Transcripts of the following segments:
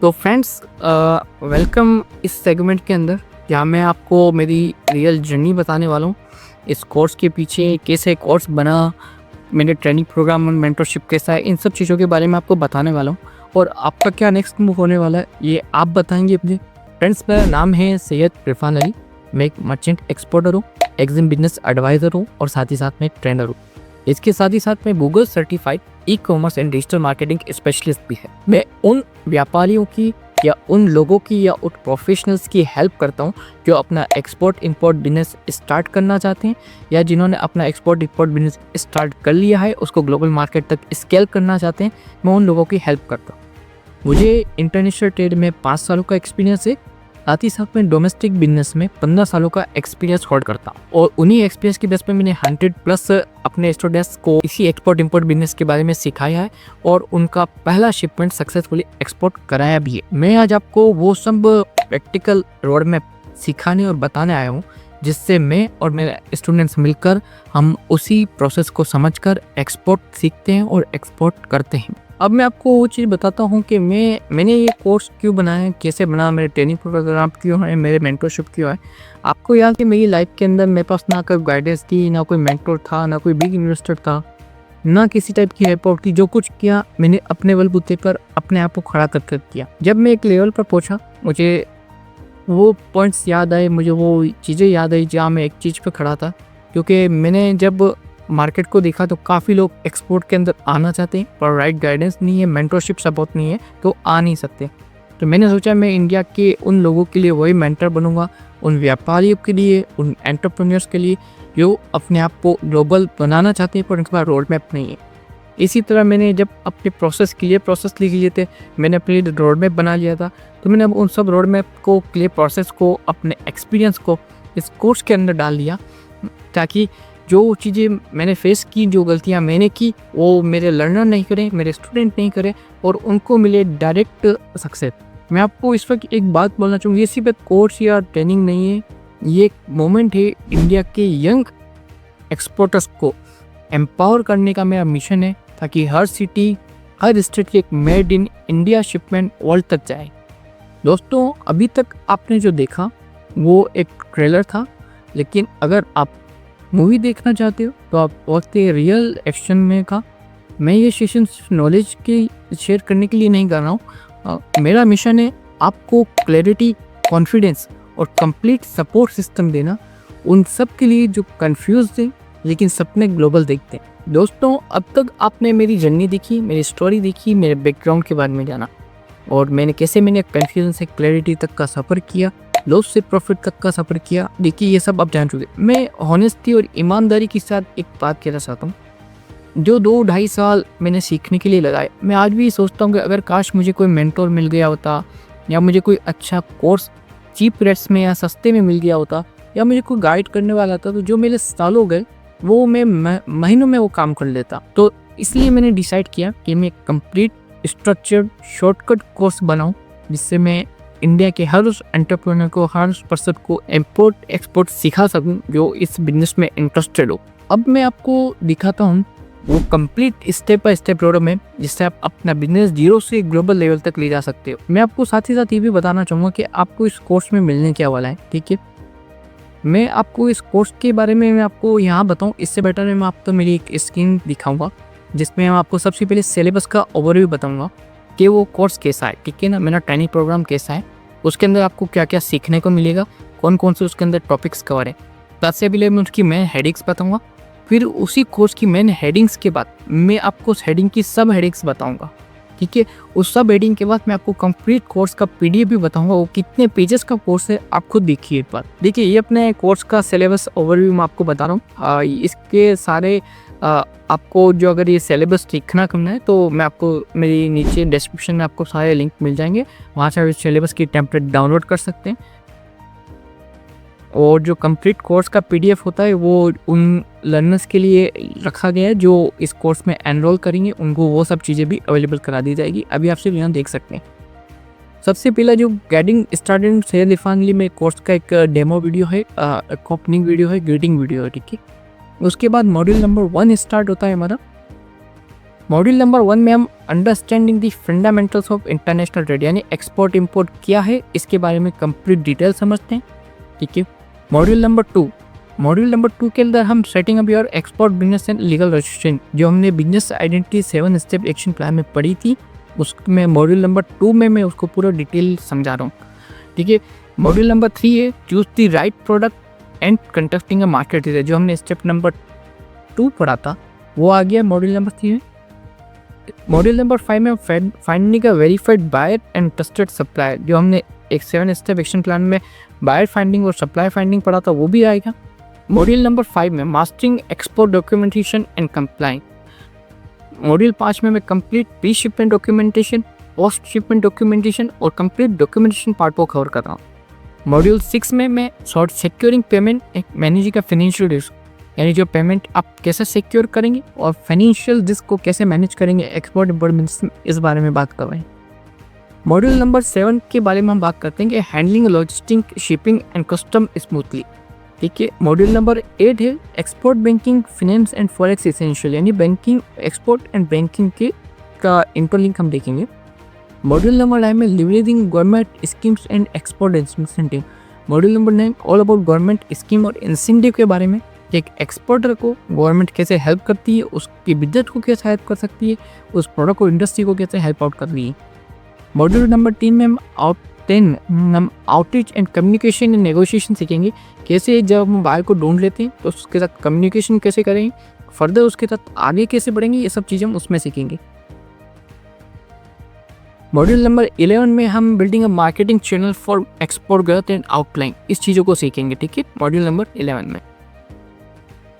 तो friends, welcome इस segment के अंदर जहाँ मैं आपको मेरी रियल जर्नी बताने वाला हूँ। इस कोर्स के पीछे कैसे कोर्स बना, मेरे ट्रेनिंग प्रोग्राम और मेंटरशिप कैसा है, इन सब चीज़ों के बारे में आपको बताने वाला हूँ। और आपका क्या नेक्स्ट मूव होने वाला है ये आप बताएंगे अपने। फ्रेंड्स, मेरा नाम है सैयद इरफान अली। मैं एक मर्चेंट एक्सपोर्टर हूँ, एग्जिम बिजनेस एडवाइज़र हूँ और साथ ही साथ में ट्रेनर हूँ। इसके साथ ही साथ मैं Google certified e commerce and digital marketing specialist भी है। मैं उन व्यापारियों की या उन लोगों की या उन प्रोफेशनल्स की हेल्प करता हूँ जो अपना एक्सपोर्ट इंपोर्ट बिजनेस स्टार्ट करना चाहते हैं या जिन्होंने अपना एक्सपोर्ट इंपोर्ट बिजनेस स्टार्ट कर लिया है, उसको ग्लोबल मार्केट तक स्केल करना चाहते हैं। मैं उन लोगों की हेल्प करता हूँ। मुझे इंटरनेशनल ट्रेड में 5 सालों का एक्सपीरियंस है। साथ ही साथ में डोमेस्टिक बिजनेस में 15 सालों का एक्सपीरियंस होल्ड करता हूँ और उन्हीं एक्सपीरियंस की बेस पे मैंने 100+ अपने स्टूडेंट्स को इसी एक्सपोर्ट इंपोर्ट बिजनेस के बारे में सिखाया है और उनका पहला शिपमेंट सक्सेसफुली एक्सपोर्ट कराया भी है। मैं आज आपको वो सब प्रैक्टिकल रोड मैप सिखाने और बताने आया हूँ जिससे मैं और मेरे स्टूडेंट्स मिलकर हम उसी प्रोसेस को समझकर एक्सपोर्ट सीखते हैं और एक्सपोर्ट करते हैं। अब मैं आपको वो चीज़ बताता हूँ कि मैंने ये कोर्स क्यों बनाया है, कैसे बना, मेरे ट्रेनिंग प्रोग्राम क्यों है, मेरे मेंटरशिप क्यों है। आपको याद है मेरी लाइफ के अंदर मेरे पास ना कोई गाइडेंस थी, ना कोई मेंटर था, ना कोई बिग इन्वेस्टर था, ना किसी टाइप की हेल्प थी। जो कुछ किया मैंने अपने बलबूते पर अपने आप को खड़ा कर किया। जब मैं एक लेवल पर पहुँचा, मुझे वो पॉइंट्स याद आए, मुझे वो चीज़ें याद आई जहाँ मैं एक चीज़ पर खड़ा था। क्योंकि मैंने जब मार्केट को देखा तो काफ़ी लोग एक्सपोर्ट के अंदर आना चाहते हैं पर राइट गाइडेंस नहीं है, मेंटरशिप सपोर्ट नहीं है तो आ नहीं सकते। तो मैंने सोचा मैं इंडिया के उन लोगों के लिए वही मेंटर बनूंगा, उन व्यापारियों के लिए, उन एंटरप्रेन्योर्स के लिए जो अपने आप को ग्लोबल बनाना चाहते हैं पर उनके पास रोड मैप नहीं है। इसी तरह मैंने जब अपने प्रोसेस लिख लिए थे, मैंने अपनी रोड मैप बना लिया था। तो मैंने अब उन सब रोड मैप को, क्लियर प्रोसेस को, अपने एक्सपीरियंस को इस कोर्स के अंदर डाल दिया ताकि जो चीज़ें मैंने फेस की, जो गलतियां मैंने की, वो मेरे लर्नर नहीं करें, मेरे स्टूडेंट नहीं करें और उनको मिले डायरेक्ट सक्सेस। मैं आपको इस वक्त एक बात बोलना चाहूँगी, ये सिर्फ एक कोर्स या ट्रेनिंग नहीं है, ये एक मोमेंट है। इंडिया के यंग एक्सपोर्टर्स को एम्पावर करने का मेरा मिशन है ताकि हर सिटी, हर स्टेट की एक made in India shipment world तक जाए। दोस्तों, अभी तक आपने जो देखा वो एक ट्रेलर था, लेकिन अगर आप मूवी देखना चाहते हो तो आप वक्त रियल एक्शन में का। मैं ये सेशन सिर्फ नॉलेज के शेयर करने के लिए नहीं कर रहा हूँ। मेरा मिशन है आपको क्लैरिटी, कॉन्फिडेंस और कंप्लीट सपोर्ट सिस्टम देना उन सब के लिए जो कंफ्यूज थे लेकिन सपने ग्लोबल देखते हैं। दोस्तों, अब तक आपने मेरी जर्नी देखी, मेरी स्टोरी देखी, मेरे बैकग्राउंड के बारे में जाना और मैंने कन्फ्यूजन से क्लैरिटी तक का सफ़र किया, लॉस से प्रॉफिट तक का सफ़र किया। देखिए, ये सब आप जान चुके। मैं ऑनेस्टी और ईमानदारी के साथ एक बात कहना चाहता हूँ, जो 2-2.5 साल मैंने सीखने के लिए लगाए, मैं आज भी सोचता हूँ कि अगर काश मुझे कोई मेंटोर मिल गया होता या मुझे कोई अच्छा कोर्स चीप रेट्स में या सस्ते में मिल गया होता या मुझे कोई गाइड करने वाला था, तो जो मेरे सालों गए वो मैं महीनों में वो काम कर लेता। तो इसलिए मैंने डिसाइड किया कि मैं कंप्लीट स्ट्रक्चर्ड शॉर्टकट कोर्स बनाऊँ जिससे मैं इंडिया के हर उस एंटरप्रेन्योर को, हर उस पर्सन को इंपोर्ट एक्सपोर्ट सिखा सकूं जो इस बिजनेस में इंटरेस्टेड हो। अब मैं आपको दिखाता हूं वो complete step by step road map जिससे आप अपना बिजनेस जीरो से ग्लोबल लेवल तक ले जा सकते हो। मैं आपको साथ ही साथ ये भी बताना चाहूँगा कि आपको इस कोर्स में मिलने क्या वाला है। ठीक है, मैं आपको इस कोर्स के बारे में मैं आपको यहाँ बताऊँ इससे बेटर है मैं आपको मेरी एक स्क्रीन दिखाऊँगा जिसमें मैं आपको सबसे पहले सिलेबस का ओवरव्यू बताऊँगा कि वो कोर्स कैसा है। ठीक है ना, मेरा ट्रेनिंग प्रोग्राम कैसा है, उसके अंदर आपको क्या क्या सीखने को मिलेगा, कौन कौन से उसके अंदर टॉपिक्स कवर है। सबसे पहले मैं उसकी मेन हेडिंग्स बताऊंगा, फिर उसी कोर्स की मेन हेडिंग्स के बाद मैं आपको उस हेडिंग की सब हेडिंग्स बताऊंगा। ठीक है, उस सब हेडिंग के बाद मैं आपको कंप्लीट कोर्स का पीडीएफ भी बताऊंगा। वो कितने पेजेस का कोर्स है आप खुद देखिए एक बार। देखिए, ये अपने कोर्स का सिलेबस ओवरव्यू मैं आपको बता रहा हूँ। इसके सारे आपको जो अगर ये सिलेबस सीखना करना है तो मैं आपको मेरी नीचे डिस्क्रिप्शन में आपको सारे लिंक मिल जाएंगे, वहाँ से आप इस सिलेबस की टेम्पलेट डाउनलोड कर सकते हैं। और जो कंप्लीट कोर्स का पीडीएफ होता है वो उन लर्नर्स के लिए रखा गया है जो इस कोर्स में एनरोल करेंगे, उनको वो सब चीज़ें भी अवेलेबल करा दी जाएगी। अभी आप सिर्फ यहाँ देख सकते हैं। सबसे पहला जो गेटिंग स्टार्टेड सैयद इरफान अली में कोर्स का एक डेमो वीडियो है, ओपनिंग वीडियो है, ग्रीटिंग वीडियो है। ठीक है, उसके बाद मॉड्यूल नंबर 1 स्टार्ट होता है हमारा। मॉड्यूल नंबर 1 में हम understanding the fundamentals of international trade यानी एक्सपोर्ट इंपोर्ट क्या है इसके बारे में कंप्लीट डिटेल समझते हैं, ठीक है। मॉड्यूल नंबर 2 के अंदर हम setting up your export business and legal registration जो हमने business identity 7 step action plan में पढ़ी थी, उसमें मॉड्यूल नंबर 2 में मैं उसको पूरा डिटेल समझा रहा हूँ, ठीक है। मॉड्यूल नंबर 3 है choose the right product and conducting a market research जो हमने स्टेप नंबर 2 पढ़ा था वो आ गया मॉड्यूल नंबर 3 में। मॉड्यूल नंबर 5 में finding a verified buyer and trusted supplier जो हमने एक 7 स्टेप एक्शन प्लान में बायर फाइंडिंग और सप्लाई फाइंडिंग पढ़ा था वो भी आएगा। मॉड्यूल नंबर 5 में mastering export documentation and compliance. Module 5 में मैं complete pre shipment documentation, post shipment documentation और कंप्लीट डॉक्यूमेंटेशन पार्ट को कवर कर रहा हूँ। मॉड्यूल 6 में मैं शॉर्ट सिक्योरिंग पेमेंट एक मैनेजिंग का फाइनेंशियल रिस्क यानी जो पेमेंट आप कैसे सिक्योर करेंगे और फाइनेंशियल रिस्क को कैसे मैनेज करेंगे एक्सपोर्ट इंपोर्ट बिजनेस में, इस बारे में बात कर रहे हैं। मॉड्यूल नंबर 7 के बारे में हम बात करते हैं कि handling logistic shipping and custom smoothly, ठीक है। मॉड्यूल नंबर 8 है export banking finance and forex essential यानी बैंकिंग एक्सपोर्ट एंड बैंकिंग के का इंटरलिंक हम देखेंगे। मॉड्यूल नंबर 9 में leveraging government schemes and export incentive. Module number 9 all about government scheme और इंसेंटिव के बारे में, एक एक्सपोर्टर को गवर्नमेंट कैसे हेल्प करती है, उसकी बिजनेस को कैसे हेल्प कर सकती है, उस प्रोडक्ट को इंडस्ट्री को कैसे हेल्प आउट कर रही है। मॉड्यूल नंबर 3 में हम outreach and communication and negotiation सीखेंगे, कैसे जब हम बायर को ढूंढ लेते हैं तो उसके साथ कम्युनिकेशन कैसे करेंगे, फर्दर उसके साथ आगे कैसे बढ़ेंगे, ये सब चीज़ें हम उसमें सीखेंगे। मॉड्यूल नंबर 11 में हम building a marketing channel for export growth and outline, इस चीज़ों को सीखेंगे, ठीक है, मॉड्यूल नंबर 11 में।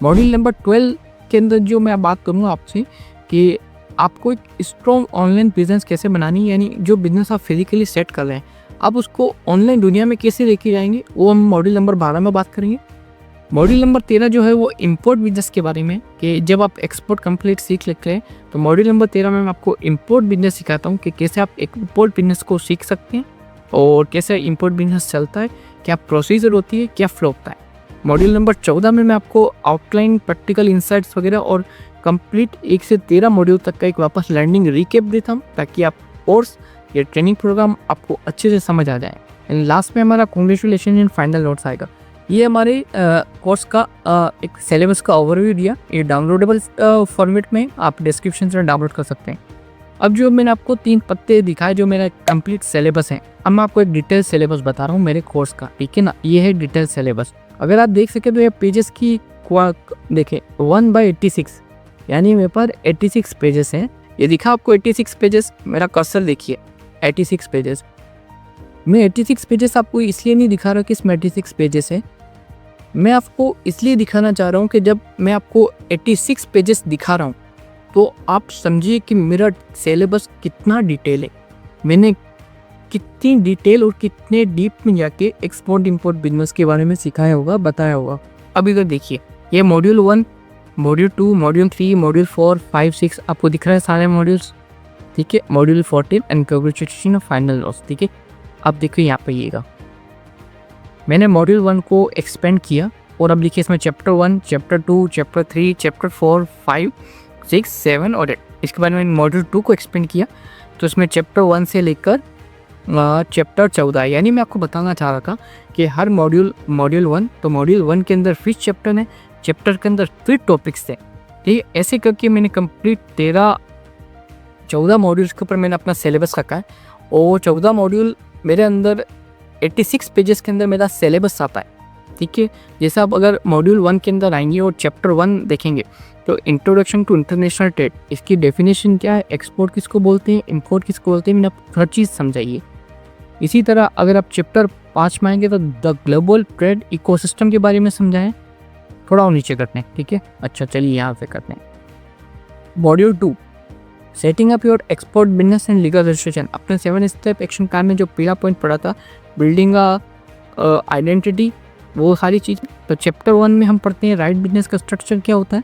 मॉड्यूल नंबर 12 के अंदर जो मैं बात करूँगा आपसे कि आपको एक स्ट्रॉन्ग ऑनलाइन बिजनेस कैसे बनानी है, यानी जो बिजनेस आप फिजिकली सेट कर रहे हैं आप उसको ऑनलाइन दुनिया में कैसे लेके जाएंगे, वो हम मॉड्यूल नंबर 12 में बात करेंगे। मॉड्यूल नंबर 13 जो है वो इंपोर्ट बिजनेस के बारे में कि जब आप एक्सपोर्ट कंप्लीट सीख लेते हैं तो मॉड्यूल नंबर 13 में मैं आपको इंपोर्ट बिजनेस सिखाता हूँ कि कैसे आप एक इंपोर्ट बिजनेस को सीख सकते हैं और कैसे इंपोर्ट बिजनेस चलता है, क्या प्रोसीजर होती है, क्या फ्लो होता है। मॉड्यूल नंबर 14 में मैं आपको आउटलाइन प्रैक्टिकल इंसाइट्स वगैरह और कंप्लीट 1 से 13 मॉड्यूल तक का एक वापस लर्निंग रिकेप देता हूँ ताकि आप कोर्स या ट्रेनिंग प्रोग्राम आपको अच्छे से समझ आ जाए। एंड लास्ट में हमारा कांग्रेचुलेशन एंड फाइनल नोट्स आएगा। ये हमारे कोर्स का एक सिलेबस का ओवरव्यू दिया, ये डाउनलोडेबल फॉर्मेट में आप डिस्क्रिप्शन से डाउनलोड कर सकते हैं। अब जो मैंने आपको 3 पत्ते दिखाए जो मेरा कंप्लीट सिलेबस है, अब मैं आपको एक डिटेल सिलेबस बता रहा हूँ मेरे कोर्स का, ठीक है ना। ये है डिटेल सिलेबस, अगर आप देख सके तो ये पेजेस की देखें 1/86 यानी मेरे पास 86 पेजेस हैं। ये दिखा आपको 86 पेजेस, मेरा कर्सर देखिए 86 पेजेस। मैं 86 पेजेस आपको इसलिए नहीं दिखा रहा कि इसमें 86 पेजेस है, मैं आपको इसलिए दिखाना चाह रहा हूँ कि जब मैं आपको 86 पेजेस दिखा रहा हूँ तो आप समझिए कि मेरा सिलेबस कितना डिटेल है, मैंने कितनी डिटेल और कितने डीप में जाके एक्सपोर्ट इंपोर्ट बिजनेस के बारे में सिखाया होगा, बताया होगा। अब इधर देखिए ये मॉड्यूल 1, मॉड्यूल 2, मॉड्यूल 3, मॉड्यूल 4, 5, 6 आपको दिख रहा है सारे मॉड्यूल्स, ठीक है। Module 14 and congratulation of final notes, ठीक है। अब देखिए यहाँ पे आइएगा, मैंने मॉड्यूल 1 को एक्सपेंड किया और अब देखिए इसमें चैप्टर 1, चैप्टर 2, चैप्टर 3, चैप्टर 4, 5, 6, 7 और 8, इसके बाद मैंने मॉड्यूल 2 को एक्सपेंड किया तो इसमें चैप्टर 1 से लेकर चैप्टर 14, यानी मैं आपको बताना चाह रहा था कि हर मॉड्यूल 1 तो मॉड्यूल 1 के अंदर फिर चैप्टर है, चैप्टर के अंदर फिर टॉपिक्स है, ठीक है। ऐसे करके मैंने कंप्लीट 14 मॉड्यूल्स के ऊपर मैंने अपना सिलेबस रखा है और 14 मॉड्यूल मेरे अंदर 86 पेजेस के अंदर मेरा सिलेबस आता है, ठीक है। जैसे आप अगर मॉड्यूल 1 के अंदर आएंगे और चैप्टर 1 देखेंगे तो इंट्रोडक्शन टू इंटरनेशनल ट्रेड, इसकी डेफिनेशन क्या है, एक्सपोर्ट किसको बोलते हैं, इंपोर्ट किसको बोलते हैं, मैंने आपको हर चीज़ समझाइए। इसी तरह अगर आप चैप्टर 5 में आएंगे तो द ग्लोबल ट्रेड इकोसिस्टम के बारे में समझाएं, थोड़ा और नीचे करते हैं, ठीक है। अच्छा चलिए यहाँ पे करते हैं। Module 2 setting up your export business and legal registration, अपने 7 स्टेप एक्शन प्लान में जो पहला पॉइंट पढ़ा था बिल्डिंग आइडेंटिटी, वो सारी चीज़। तो चैप्टर 1 में हम पढ़ते हैं राइट बिजनेस का स्ट्रक्चर क्या होता है,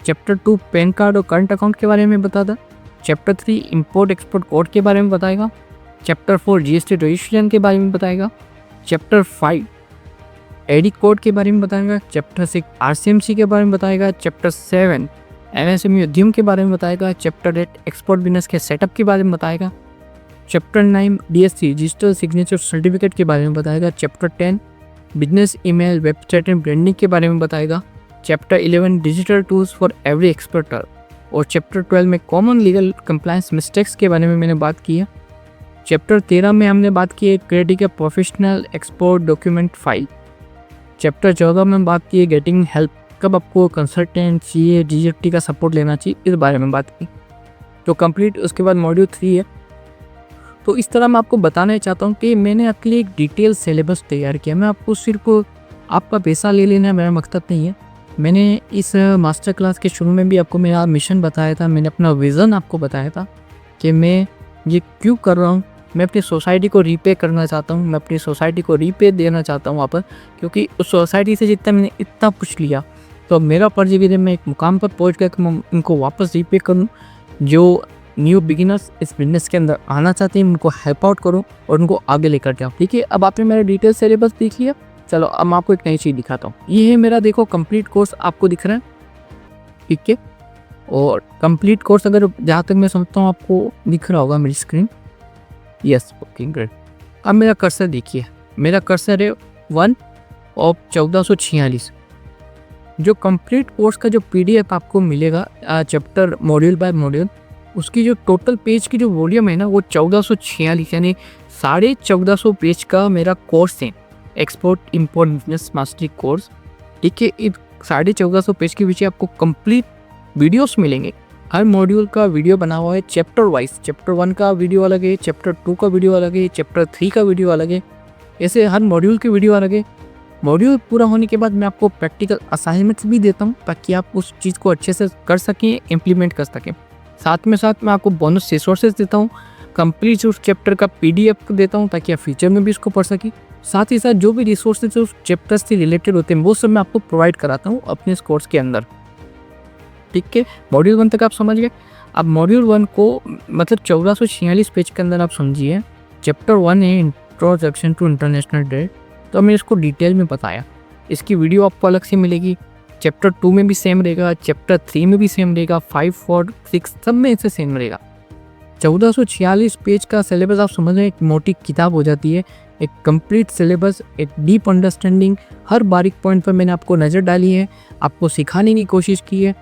चैप्टर 2 पैन कार्ड और करंट अकाउंट के बारे में बताता, चैप्टर 3 इंपोर्ट एक्सपोर्ट कोड के बारे में बताएगा, चैप्टर 4 जीएसटी रजिस्ट्रेशन के बारे में बताएगा, चैप्टर 5 एडी कोड के बारे में बताएगा, चैप्टर 6 आरसीएमसी के बारे में बताएगा, चैप्टर 7 एमएसएमई उद्यम के बारे में बताएगा। चैप्टर 8 एक्सपोर्ट बिजनेस के सेटअप के बारे में बताएगा। Chapter 9 DSC digital signature certificate के बारे में बताएगा। Chapter 10 business email website and branding के बारे में बताएगा। Chapter 11 digital tools for every exporter. और चैप्टर 12 में कॉमन लीगल कंप्लायंस मिस्टेक्स के बारे में मैंने बात की है। चैप्टर 13 में हमने बात की है creating a professional export document file. Chapter 14 में बात की है गेटिंग हेल्प, कब आपको कंसल्टेंट चाहिए, जीएफटी का सपोर्ट लेना चाहिए, इस बारे में बात की। तो कंप्लीट उसके बाद मॉड्यूल 3 है। तो इस तरह मैं आपको बताना चाहता हूँ कि मैंने आपके लिए एक डिटेल सिलेबस तैयार किया। मैं आपको सिर्फ आपका पैसा ले लेना मेरा मकसद नहीं है। मैंने इस मास्टर क्लास के शुरू में भी आपको मेरा मिशन बताया था, मैंने अपना विज़न आपको बताया था कि मैं ये क्यों कर रहा हूँ। मैं अपनी सोसाइटी को रीपे करना चाहता हूँ, मैं अपनी सोसाइटी को रीपे देना चाहता हूँ वापस, क्योंकि उस सोसाइटी से जितना मैंने इतना कुछ लिया, तो अब मेरा फर्ज भी है मैं एक मुकाम पर पहुँच गया कि मैं उनको वापस रीपे करूँ। जो न्यू बिगिनर्स इस बिजनेस के अंदर आना चाहते हैं उनको हेल्प आउट करूँ और उनको आगे लेकर जाऊँ। ठीक है, अब आपने मेरा डिटेल सिलेबस देख लिया। चलो अब मैं आपको एक नई चीज़ दिखाता हूँ। ये है मेरा, देखो कंप्लीट कोर्स आपको दिख रहा है। ठीक है, और कंप्लीट कोर्स अगर जहाँ तक मैं समझता हूँ आपको दिख रहा होगा मेरी स्क्रीन। Yes, okay great. अब मेरा कर्सर देखिए, मेरा कर्सर है 1 ऑफ 1446। जो कंप्लीट कोर्स का जो पीडीएफ आपको मिलेगा चैप्टर मॉड्यूल बाय मॉड्यूल, उसकी जो टोटल पेज की जो वॉल्यूम है ना वो 1446, यानी 1450 पेज का मेरा कोर्स है, export import business mastery course. ठीक है, इस 1450 पेज के पीछे आपको कंप्लीट वीडियोस मिलेंगे। हर मॉड्यूल का वीडियो बना हुआ है चैप्टर वाइज। चैप्टर 1 का वीडियो अलग है, चैप्टर 2 का वीडियो अलग है, चैप्टर 3 का वीडियो अलग है, ऐसे हर मॉड्यूल के वीडियो अलग है। मॉड्यूल पूरा होने के बाद मैं आपको प्रैक्टिकल असाइनमेंट्स भी देता हूँ ताकि आप उस चीज़ को अच्छे से कर सकें, इम्प्लीमेंट कर सकें। साथ मैं आपको बोनस रिसोर्सेज देता हूँ, कंप्लीट उस चैप्टर का पीडीएफ देता हूँ ताकि आप फ्यूचर में भी इसको पढ़ सकें। साथ ही साथ जो भी रिसोर्सेज उस चैप्टर से रिलेटेड होते हैं वो सब मैं आपको प्रोवाइड कराता हूँ अपने इस कोर्स के अंदर। ठीक है, मॉड्यूल 1 तक आप समझ गए। अब मॉड्यूल 1 को मतलब 1446 पेज के अंदर आप समझिए। चैप्टर 1 है इंट्रोडक्शन टू इंटरनेशनल ट्रेड, तो हमने इसको डिटेल में बताया। इसकी वीडियो आपको अलग से मिलेगी। चैप्टर 2 में भी सेम रहेगा, चैप्टर 3 में भी सेम रहेगा, 5, 4, 6 सब में ऐसे सेम रहेगा। 1446 पेज का सिलेबस आप समझ रहे हैं, एक मोटी किताब हो जाती है। एक कंप्लीट सिलेबस, एक डीप अंडरस्टैंडिंग, हर बारीक पॉइंट पर मैंने आपको नज़र डाली है, आपको सिखाने की कोशिश की है।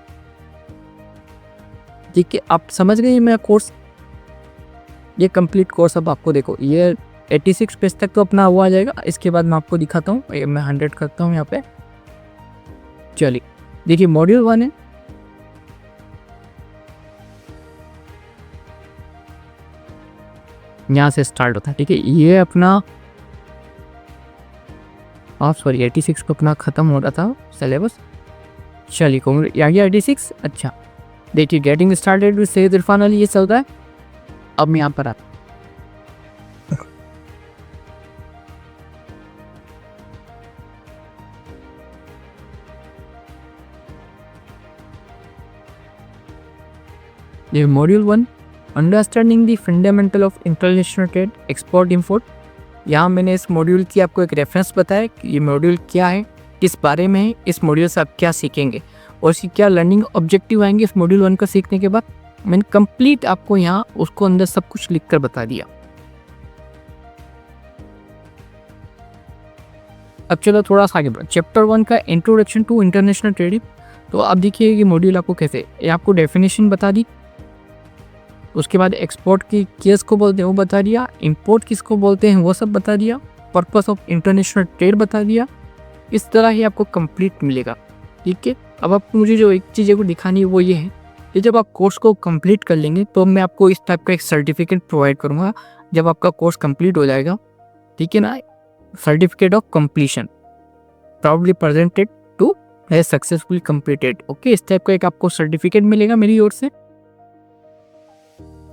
ठीक है, आप समझ गए मेरा कोर्स, ये कंप्लीट कोर्स। अब आपको देखो ये 86 पेज तक तो अपना वो आ जाएगा। इसके बाद मैं आपको दिखाता हूँ, मैं 100 करता हूँ यहाँ पे। चलिए देखिए, मॉड्यूल 1 है, यहाँ से स्टार्ट होता है। ठीक है, ये अपना सॉरी 86 को अपना ख़त्म हो रहा था सिलेबस। चलिए आ गया 86। अच्छा देखिए, getting started with Syed Irfan Ali, ये चलता है। अब मैं यहाँ पर आता, ये module 1 understanding the fundamental of international trade export import. यहाँ मैंने इस मॉड्यूल की आपको एक रेफरेंस बताया कि ये मॉड्यूल क्या है, किस बारे में है, इस मॉड्यूल से आप क्या सीखेंगे और इसकी क्या लर्निंग ऑब्जेक्टिव आएंगे इस मॉड्यूल 1 का सीखने के बाद। मैंने कंप्लीट आपको यहाँ उसको अंदर सब कुछ लिख कर बता दिया। अब चलो थोड़ा सा आगे बढ़ो। चैप्टर 1 का इंट्रोडक्शन टू इंटरनेशनल ट्रेडिंग, तो आप देखिए ये मॉड्यूल आपको कैसे, ये आपको डेफिनेशन बता दी, उसके बाद एक्सपोर्ट की किसको बोलते हैं वो बता दिया, इंपोर्ट किसको बोलते हैं वो सब बता दिया, पर्पस ऑफ इंटरनेशनल ट्रेड बता दिया। इस तरह ही आपको कंप्लीट मिलेगा। ठीक है, अब आपको मुझे जो एक चीज़ को दिखानी है वो ये है कि जब आप कोर्स को कंप्लीट कर लेंगे तो मैं आपको इस टाइप का एक सर्टिफिकेट प्रोवाइड करूँगा जब आपका कोर्स कंप्लीट हो जाएगा। ठीक है ना, certificate of completion proudly presented to है सक्सेसफुली कंप्लीटेड। ओके, इस टाइप का एक आपको सर्टिफिकेट मिलेगा मेरी ओर से।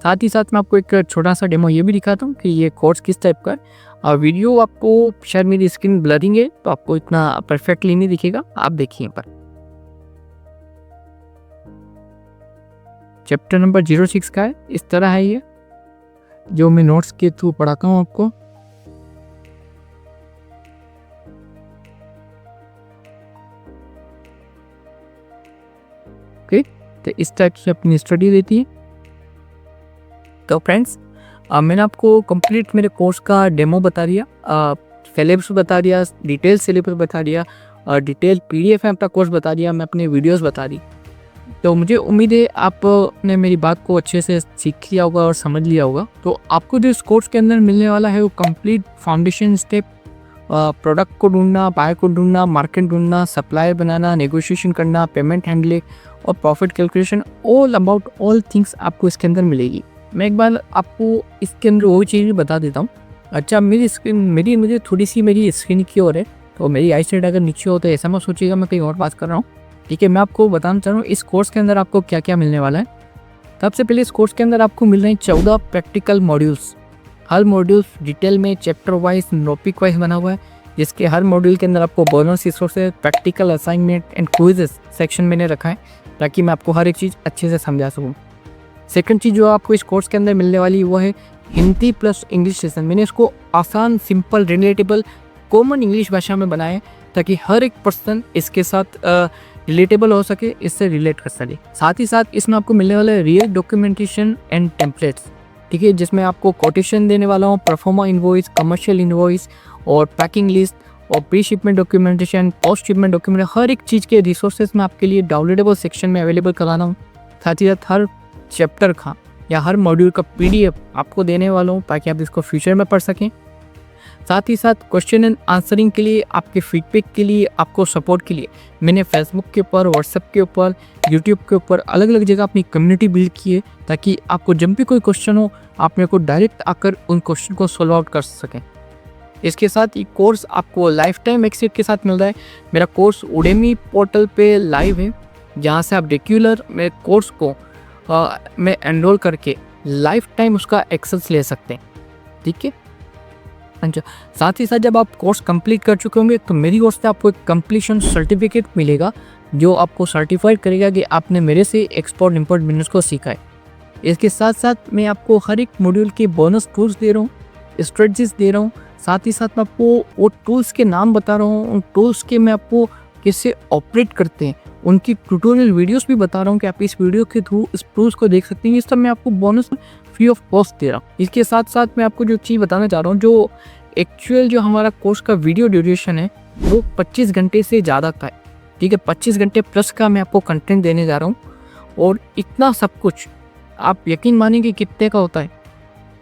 साथ ही साथ मैं आपको एक छोटा सा डेमो ये भी दिखाता हूँ कि ये कोर्स किस टाइप का है। और वीडियो आपको शायद मेरी स्क्रीन ब्लरिंग है तो आपको इतना परफेक्टली नहीं दिखेगा, आप देखिए पर। चैप्टर नंबर 06 का है, इस तरह है ये, जो मैं नोट्स के थ्रू पढ़ाता हूँ आपको। ओके, तो इस टाइप से अपनी स्टडी देती है। तो फ्रेंड्स मैंने आपको कंप्लीट मेरे कोर्स का डेमो बता दिया, सिलेबस बता दिया, डिटेल सिलेबस बता दिया, डिटेल PDF है अपना कोर्स बता दिया, मैं अपने वीडियोस बता दी। तो मुझे उम्मीद है आपने मेरी बात को अच्छे से सीख लिया होगा और समझ लिया होगा। तो आपको जो इस कोर्स के अंदर मिलने वाला है वो कंप्लीट फाउंडेशन स्टेप, प्रोडक्ट को ढूंढना, बायर को ढूंढना, मार्केट ढूंढना, सप्लायर बनाना, नेगोशिएशन करना, पेमेंट हैंडलिंग और profit calculation, all about all things आपको इसके अंदर मिलेगी। मैं एक बार आपको इसके अंदर वो चीज़ भी बता देता हूँ। अच्छा, मुझे थोड़ी सी मेरी स्क्रीन की ओर है, तो मेरी आई साइड अगर नीचे हो तो ऐसा मत सोचिएगा मैं कहीं और बात कर रहा हूँ। ठीक है, मैं आपको बताना चाह रहा हूँ इस कोर्स के अंदर आपको क्या क्या मिलने वाला है। सबसे पहले इस कोर्स के अंदर आपको मिल रहे हैं 14 प्रैक्टिकल मॉड्यूल्स। हर मॉड्यूल्स डिटेल में चैप्टर वाइज, टॉपिक वाइज बना हुआ है, जिसके हर मॉड्यूल के अंदर आपको bonus resources, practical assignment and quizzes section मैंने रखा है ताकि मैं आपको हर एक चीज़ अच्छे से समझा सकूँ। सेकंड चीज़ जो आपको इस कोर्स के अंदर मिलने वाली वो है हिंदी प्लस इंग्लिश सेशन। मैंने इसको आसान, सिंपल, रिलेटेबल, कॉमन इंग्लिश भाषा में बनाया है ताकि हर एक पर्सन इसके साथ रिलेटेबल हो सके, इससे रिलेट कर सके। साथ ही साथ इसमें आपको मिलने वाला है रियल डॉक्यूमेंटेशन एंड टेम्पलेट्स। ठीक है, जिसमें आपको कोटेशन देने वाला हूँ, परफॉर्मा इनवॉइस, कमर्शियल इनवॉइस और पैकिंग लिस्ट और pre shipment documentation, post shipment document, हर एक चीज़ के रिसोर्सेज में आपके लिए डाउनलोडेबल सेक्शन में अवेलेबल कराना हूँ। साथ ही साथ हर चैप्टर का या हर मॉड्यूल का PDF आपको देने वाला हूँ ताकि आप इसको फ्यूचर में पढ़ सकें। साथ ही साथ क्वेश्चन एंड आंसरिंग के लिए, आपके फीडबैक के लिए, आपको सपोर्ट के लिए मैंने फेसबुक के ऊपर, व्हाट्सएप के ऊपर, यूट्यूब के ऊपर अलग अलग जगह अपनी कम्युनिटी बिल्ड की है ताकि आपको जब भी कोई क्वेश्चन हो आप मेरे को डायरेक्ट आकर उन क्वेश्चन को सॉल्व आउट कर सकें। इसके साथ ये कोर्स आपको लाइफ टाइम एक्सेस के साथ मिल रहा है। मेरा कोर्स उडेमी पोर्टल पे लाइव है, जहाँ से आप रेगुलर मेरे कोर्स को में एनरोल करके लाइफ टाइम उसका एक्सेस ले सकते हैं। ठीक है, अच्छा, साथ ही साथ जब आप कोर्स कंप्लीट कर चुके होंगे तो मेरी ओर से आपको एक कंप्लीशन सर्टिफिकेट मिलेगा जो आपको सर्टिफाइड करेगा कि आपने मेरे से एक्सपोर्ट इंपोर्ट बिजनेस को सीखा है। इसके साथ साथ मैं आपको हर एक मॉड्यूल के बोनस टूल्स दे रहा हूँ, स्ट्रेटजीज दे रहा हूँ। साथ ही साथ मैं आपको वो टूल्स के नाम बता रहा हूँ, उन टूल्स के मैं आपको कैसे ऑपरेट करते हैं उनकी ट्यूटोरियल वीडियोस भी बता रहा हूँ कि आप इस वीडियो के थ्रू इस टूल्स को देख सकते हैं। इस सब मैं आपको बोनस फ्री ऑफ कॉस्ट दे रहा हूँ। इसके साथ साथ मैं आपको जो चीज़ बताना चाह रहा हूँ, जो एक्चुअल जो हमारा कोर्स का वीडियो ड्यूरेशन है वो 25 घंटे से ज़्यादा का है। ठीक है, 25 घंटे प्लस का मैं आपको कंटेंट देने जा रहा हूँ और इतना सब कुछ आप यकीन मानेंगे कितने का होता है।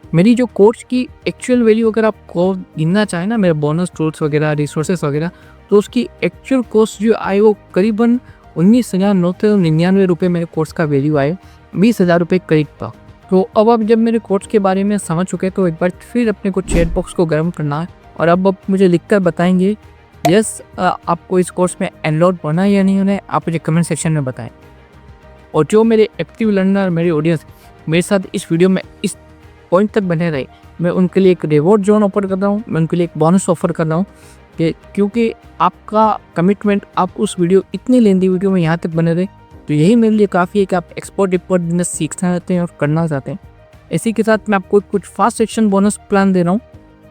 मेरी जो कोर्स की एक्चुअल वैल्यू अगर आपको गिनना चाहें ना, मेरे बोनस टूल्स वगैरह, रिसोर्सेस वगैरह, तो उसकी एक्चुअल कॉस्ट जो आई वो करीबन 19,999 रुपये मेरे कोर्स का वैल्यू आए, 20,000 रुपये करीब था। तो अब आप जब मेरे कोर्स के बारे में समझ चुके तो एक बार फिर अपने को चैट बॉक्स को गर्म करना है और अब आप मुझे लिखकर बताएंगे यस आपको इस कोर्स में एनरोल होना है या नहीं होना है। आप मुझे कमेंट सेक्शन में बताएं। और जो मेरे एक्टिव लर्नर, मेरे ऑडियंस मेरे साथ इस वीडियो में इस पॉइंट तक बने रहे, मैं उनके लिए एक रिवॉर्ड जोन ऑफर कर रहा हूँ, मैं उनके लिए एक बोनस ऑफर कर रहा हूँ कि क्योंकि आपका कमिटमेंट, आप उस वीडियो इतनी लेंदी वीडियो में यहाँ तक बने रहे, तो यही मेरे लिए काफ़ी है कि आप एक्सपोर्ट इंपोर्ट बिजनेस सीखना चाहते हैं और करना चाहते हैं। इसी के साथ मैं आपको कुछ फास्ट सेक्शन बोनस प्लान दे रहा हूँ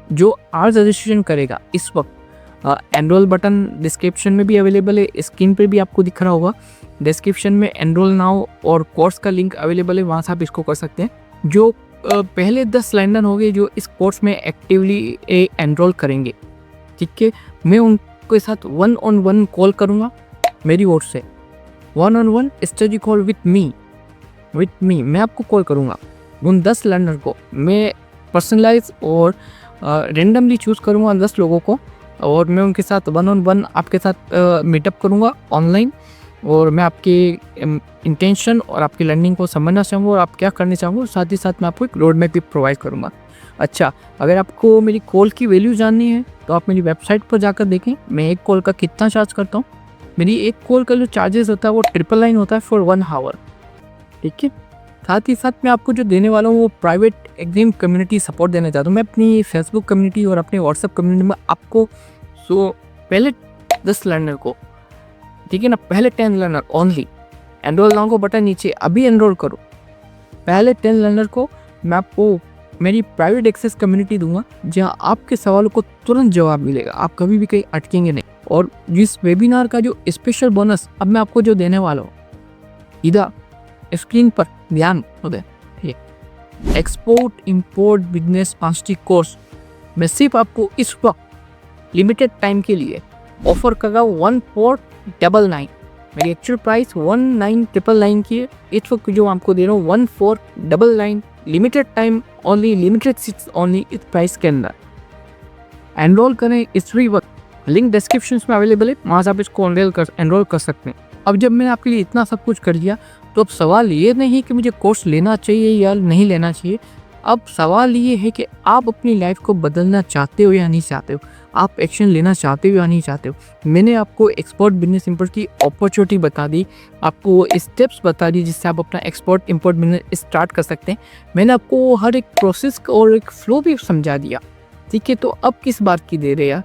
जो आज रजिस्ट्रेशन करेगा इस वक्त। एनरोल बटन डिस्क्रिप्शन में भी अवेलेबल है, स्क्रीन पे भी आपको दिख रहा होगा। डिस्क्रिप्शन में एनरोल नाउ और कोर्स का लिंक अवेलेबल है, वहाँ से आप इसको कर सकते हैं। जो पहले 10 लैंडर हो गए जो इस कोर्स में एक्टिवली एनरोल करेंगे, ठीक है, मैं उनके साथ 1-on-1 कॉल करूँगा मेरी ओर से। 1-on-1 study call with me मैं आपको कॉल करूँगा। उन 10 लर्नर को मैं पर्सनलाइज और रेंडमली चूज़ करूँगा 10 लोगों को, और मैं उनके साथ 1-on-1 आपके साथ मीटअप करूँगा ऑनलाइन, और मैं आपके इंटेंशन और आपकी लर्निंग को समझना चाहूँगा और आप क्या करने चाहूँगा। साथ ही साथ मैं आपको एक रोड मैप भी प्रोवाइड करूँगा। अच्छा, अगर आपको मेरी कॉल की वैल्यू जाननी है तो आप मेरी वेबसाइट पर जाकर देखें मैं एक कॉल का कितना चार्ज करता हूँ। मेरी एक कॉल का जो चार्जेस होता है वो 999 होता है फॉर 1 आवर। ठीक है, साथ ही साथ मैं आपको जो देने वाला हूँ वो प्राइवेट एग्जाम कम्युनिटी सपोर्ट देना चाहता हूँ। मैं अपनी फेसबुक कम्युनिटी और अपने व्हाट्सएप कम्युनिटी में आपको पहले 10 लर्नर को, ठीक है ना, पहले 10 लर्नर ओनली, एनरोल नाउ को बटन नीचे अभी एनरोल करो। पहले 10 लर्नर को मैं आपको मेरी प्राइवेट एक्सेस कम्युनिटी दूंगा जहां आपके सवालों को तुरंत जवाब मिलेगा, आप कभी भी कहीं अटकेंगे नहीं। और जिस वेबिनार का जो स्पेशल बोनस अब मैं आपको जो देने वाला हूँ, इधर स्क्रीन पर ध्यान हो दे, ये export import business mastery course मैं सिर्फ आपको इस वक्त लिमिटेड टाइम के लिए ऑफर कर रहा हूँ 1499। मेरी एक्चुअल प्राइस 1999 की है, इस वक्त जो आपको दे रहा हूँ 1499, limited time only, limited seats only इस प्राइस के अंदर। एनरोल करें इसी वक्त, लिंक डिस्क्रिप्शन में अवेलेबल है, वहाँ से आप इसको एनरोल कर सकते हैं। अब जब मैंने आपके लिए इतना सब कुछ कर दिया तो अब सवाल ये नहीं कि मुझे कोर्स लेना चाहिए या नहीं लेना चाहिए, अब सवाल ये है कि आप अपनी लाइफ को बदलना चाहते हो या नहीं चाहते हो, आप एक्शन लेना चाहते हो या नहीं चाहते हो। मैंने आपको एक्सपोर्ट बिजनेस इंपोर्ट की अपॉर्चुनिटी बता दी, आपको स्टेप्स बता दी जिससे आप अपना एक्सपोर्ट इंपोर्ट बिजनेस स्टार्ट कर सकते हैं। मैंने आपको हर एक प्रोसेस और एक फ्लो भी समझा दिया, ठीक है। तो अब किस बात की देर है यार,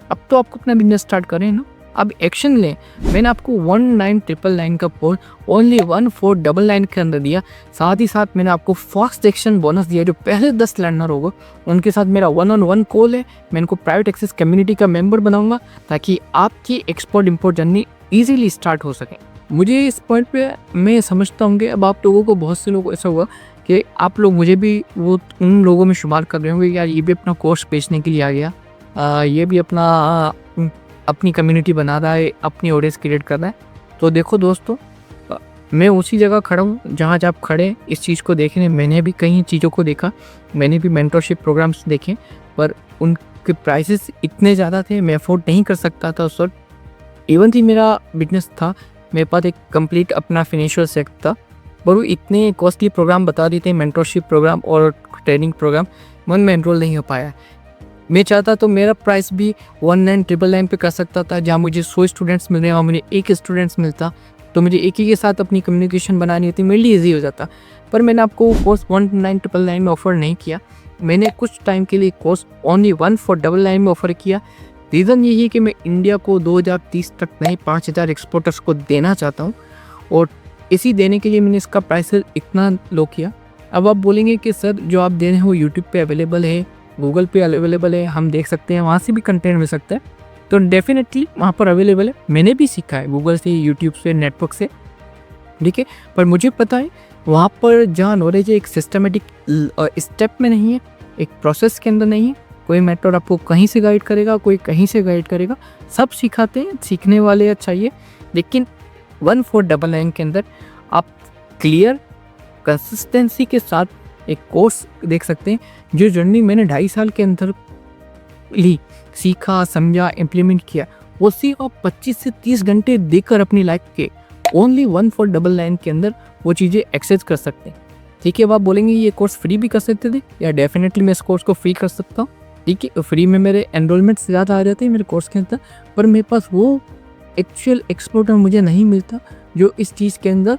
अब तो आपको अपना बिजनेस स्टार्ट करें ना, अब एक्शन लें। मैंने आपको 1999 का कोर्स ओनली 1499 के अंदर दिया। साथ ही साथ मैंने आपको फर्स्ट सेक्शन बोनस दिया, जो पहले 10 लर्नर होगा उनके साथ मेरा 1-on-1 कॉल है। मैं इनको प्राइवेट एक्सेस कम्युनिटी का मेंबर बनाऊंगा ताकि आपकी export import journey easily start हो सके। मुझे इस पॉइंट पे मैं समझता हूँ कि अब आप लोगों को, बहुत से लोग ऐसा हुआ कि आप लोग मुझे भी वो उन लोगों में शुमार कर रहे होंगे, यार ये भी अपना कोर्स बेचने के लिए आ गया, ये भी अपनी कम्युनिटी बना रहा है, अपनी ऑडियंस क्रिएट कर रहा है। तो देखो दोस्तों, मैं उसी जगह खड़ा हूँ जहाँ आप खड़े इस चीज़ को देखने। मैंने भी कई चीज़ों को देखा, मैंने भी मेंटरशिप प्रोग्राम्स देखे, पर उनके प्राइसेस इतने ज़्यादा थे, मैं अफोर्ड नहीं कर सकता था उस वक्त। इवन थी मेरा बिजनेस था, मेरे पास एक कंप्लीट अपना फिनेंशियल सेट था, पर वो इतने कॉस्टली प्रोग्राम बता देते, मेंटरशिप प्रोग्राम और ट्रेनिंग प्रोग्राम, मन में एनरोल नहीं हो पाया। मैं चाहता तो मेरा प्राइस भी 1999 पे कर सकता था, जहाँ मुझे 100 स्टूडेंट्स मिल रहे हैं और मुझे एक स्टूडेंट्स मिलता तो मुझे एक ही के साथ अपनी कम्युनिकेशन बनानी होती, मेरे लिए ईजी हो जाता। पर मैंने आपको कोर्स 1999 में ऑफर नहीं किया, मैंने कुछ टाइम के लिए कोर्स ओनली 1499 में ऑफर किया। रीज़न यही है कि मैं इंडिया को 2030 तक नहीं 5000 एक्सपोर्टर्स को देना चाहता हूँ, और इसी देने के लिए मैंने इसका प्राइस इतना लो किया। अब आप बोलेंगे कि सर जो आप दे रहे हो यूट्यूब पे अवेलेबल है, गूगल पे अवेलेबल है, हम देख सकते हैं, वहाँ से भी कंटेंट मिल सकता है, तो डेफिनेटली वहाँ पर अवेलेबल है। मैंने भी सीखा है गूगल से, यूट्यूब से, नेटवर्क से, ठीक है। पर मुझे पता है वहाँ पर जहाँ नॉलेज है एक सिस्टमेटिक स्टेप में नहीं है, एक प्रोसेस के अंदर नहीं है। कोई मेंटर आपको कहीं से गाइड करेगा, कोई कहीं से गाइड करेगा, सब सिखाते हैं, सीखने वाले चाहिए। लेकिन 1499 के अंदर आप क्लियर कंसिस्टेंसी के साथ एक कोर्स देख सकते हैं, जो जर्नी मैंने 2.5 साल के अंदर ली, सीखा, समझा, इम्प्लीमेंट किया, वो सिर्फ आप 25 से 30 घंटे देकर अपनी लाइफ के ओनली 1499 के अंदर वो चीज़ें एक्सेस कर सकते हैं, ठीक है। अब आप बोलेंगे ये कोर्स फ्री भी कर सकते थे, या डेफिनेटली मैं इस कोर्स को फ्री कर सकता हूँ, ठीक है। फ्री में मेरे एनरोलमेंट ज़्यादा आ जाते हैं मेरे कोर्स के अंदर, पर मेरे पास वो एक्चुअल एक्सपोर्टर मुझे नहीं मिलता जो इस चीज़ के अंदर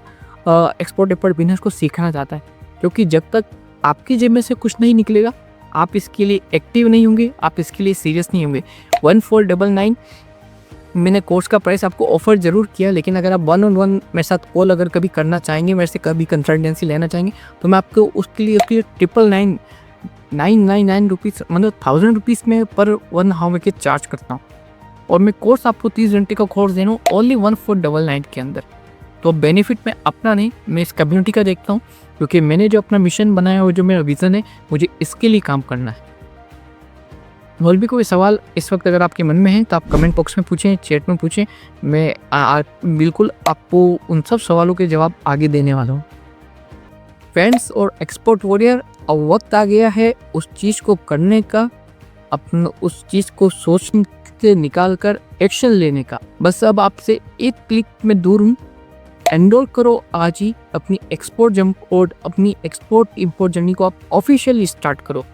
एक्सपोर्ट इंपोर्ट बिजनेस को सीखना चाहता है। क्योंकि जब तक आपकी जेब में से कुछ नहीं निकलेगा, आप इसके लिए एक्टिव नहीं होंगे, आप इसके लिए सीरियस नहीं होंगे। 1499 मैंने कोर्स का प्राइस आपको ऑफर ज़रूर किया, लेकिन अगर आप 1-on-1 मेरे साथ कॉल अगर कभी करना चाहेंगे, मेरे से कभी कंसल्टेंसी लेना चाहेंगे, तो मैं आपको उसके लिए 999 रुपीज़, मतलब 1000 रुपीज़ में पर 1 हावर के चार्ज करता हूँ, और मैं कोर्स आपको 30 घंटे का कोर्स दे रहा हूँ ओनली 1499 के अंदर। तो बेनिफिट मैं अपना नहीं, मैं इस कम्युनिटी का देखता हूँ, क्योंकि मैंने जो अपना मिशन बनाया और जो मेरा विज़न है, मुझे इसके लिए काम करना है। और भी कोई सवाल इस वक्त अगर आपके मन में है तो आप कमेंट बॉक्स में पूछें, चैट में पूछें, मैं बिल्कुल आपको उन सब सवालों के जवाब आगे देने वाला हूँ। फ्रेंड्स और एक्सपोर्ट वॉरियर, अब वक्त आ गया है उस चीज़ को करने का, अपना उस चीज़ को सोच से निकाल कर एक्शन लेने का। बस अब आपसे एक क्लिक में दूर हूँ। एनरोल करो आज ही अपनी एक्सपोर्ट इंपोर्ट, अपनी एक्सपोर्ट इंपोर्ट जर्नी को आप ऑफिशियली स्टार्ट करो।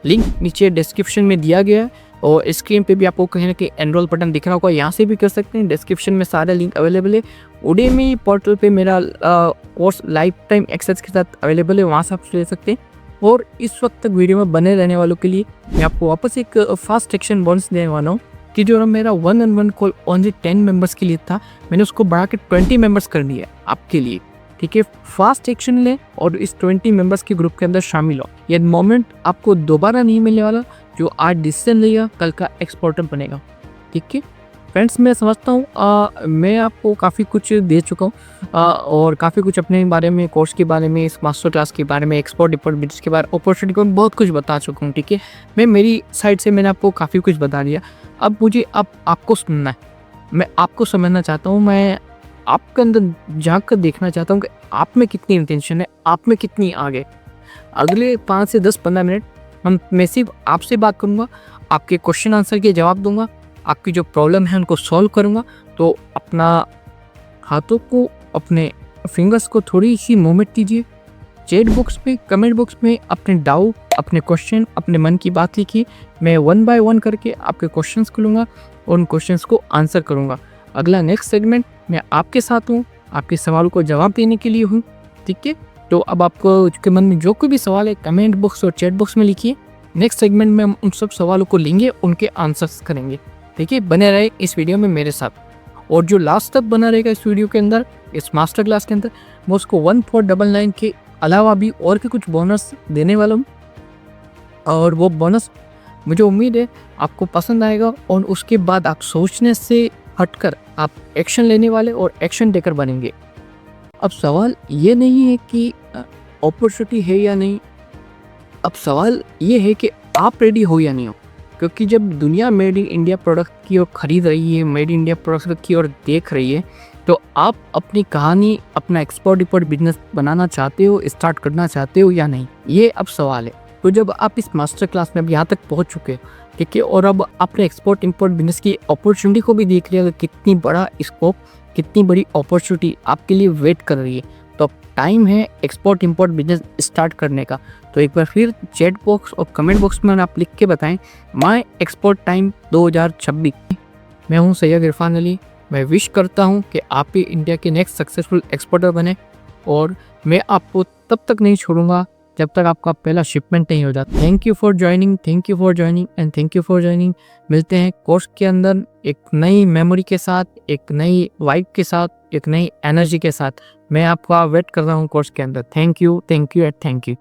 लिंक नीचे डिस्क्रिप्शन में दिया गया है, और स्क्रीन पे भी आपको कहीं ना कहीं एनरोल बटन दिख रहा होगा, यहाँ से भी कर सकते हैं। डिस्क्रिप्शन में सारा लिंक अवेलेबल है। उडेमी पोर्टल पे मेरा कोर्स लाइफ टाइम एक्सेस के साथ अवेलेबल है, वहाँ से आप ले सकते हैं। और इस वक्त तक वीडियो में बने रहने वालों के लिए मैं आपको वापस एक फास्ट सेक्शन बोनस देने वाला हूँ, कि जो मेरा 1-on-1 कॉल ओनली 10 मेंबर्स के लिए था, मैंने उसको बढ़ा के 20 मेंबर्स कर दिया आपके लिए, ठीक है। फास्ट एक्शन लें और इस 20 मेंबर्स के ग्रुप के अंदर शामिल हो। ये मोमेंट आपको दोबारा नहीं मिलने वाला। जो आज डिसीजन लिया, कल का एक्सपोर्टर बनेगा, ठीक है। फ्रेंड्स मैं समझता हूँ मैं आपको काफ़ी कुछ दे चुका हूँ और काफ़ी कुछ अपने बारे में, कोर्स के बारे में, इस मास्टर क्लास के बारे में, एक्सपोर्ट इंपोर्ट बिजनेस के बारे में, अपॉर्चुनिटी को बहुत कुछ बता चुका हूँ। ठीक है, मैं मेरी साइड से मैंने आपको काफ़ी कुछ बता दिया। अब मुझे अब आपको सुनना है, मैं आपको समझना चाहता हूँ, मैं आपके अंदर झाँक कर देखना चाहता हूँ कि आप में कितनी इंटेंशन है, आप में कितनी आगे। अगले 5 से 10-15 मिनट मैं सिर्फ आपसे बात करूँगा, आपके क्वेश्चन आंसर के जवाब दूँगा, आपकी जो प्रॉब्लम है उनको सॉल्व करूँगा। तो अपना हाथों को, अपने फिंगर्स को थोड़ी सी मूवमेंट दीजिए। चैट बॉक्स में, कमेंट बॉक्स में अपने डाउट, अपने क्वेश्चन, अपने मन की बात लिखिए। मैं 1 बाय 1 करके आपके क्वेश्चंस को लूँगा और उन क्वेश्चंस को आंसर करूँगा। अगला नेक्स्ट सेगमेंट मैं आपके साथ हूँ, आपके सवालों को जवाब देने के लिए हूँ। ठीक है, तो अब आपको के मन में जो कोई भी सवाल है कमेंट बॉक्स और चैट बॉक्स में लिखिए। नेक्स्ट सेगमेंट में हम उन सब सवालों को लेंगे, उनके आंसर्स करेंगे। ठीक है, बने रहे इस वीडियो में मेरे साथ। और जो लास्ट तक बना रहेगा इस वीडियो के अंदर, इस मास्टर क्लास के अंदर, मैं उसको 1499 के अलावा भी और भी कुछ बोनस देने वाला हूँ। और वो बोनस मुझे उम्मीद है आपको पसंद आएगा और उसके बाद आप सोचने से हटकर आप एक्शन लेने वाले और एक्शन टेकर बनेंगे। अब सवाल ये नहीं है कि अपॉर्चुनिटी है या नहीं, अब सवाल ये है कि आप रेडी हो या नहीं हो। क्योंकि जब दुनिया मेड इन इंडिया प्रोडक्ट की ओर खरीद रही है, मेड इन इंडिया प्रोडक्ट की ओर देख रही है, तो आप अपनी कहानी, अपना एक्सपोर्ट इंपोर्ट बिजनेस बनाना चाहते हो, स्टार्ट करना चाहते हो या नहीं, ये अब सवाल है। तो जब आप इस मास्टर क्लास में अब यहाँ तक पहुँच चुके हो, ठीक है, और अब आपने एक्सपोर्ट इंपोर्ट बिजनेस की अपॉर्चुनिटी को भी देख लिया, कितनी बड़ा स्कोप, कितनी बड़ी अपॉर्चुनिटी आपके लिए वेट कर रही है, तो अब टाइम है एक्सपोर्ट इंपोर्ट बिजनेस स्टार्ट करने का। तो एक बार फिर चैट बॉक्स और कमेंट बॉक्स में आप लिख के बताएं माय एक्सपोर्ट टाइम 2026। मैं हूं सैयद इरफान अली। मैं विश करता हूं कि आप भी इंडिया के नेक्स्ट सक्सेसफुल एक्सपोर्टर बने और मैं आपको तब तक नहीं छोड़ूंगा जब तक आपका पहला शिपमेंट नहीं हो जाता। Thank you for joining, thank you for joining and thank you for joining. मिलते हैं कोर्स के अंदर एक नई मेमोरी के साथ, एक नई वाइब के साथ, एक नई एनर्जी के साथ। मैं आपका वेट कर रहा हूँ कोर्स के अंदर। Thank you and thank you.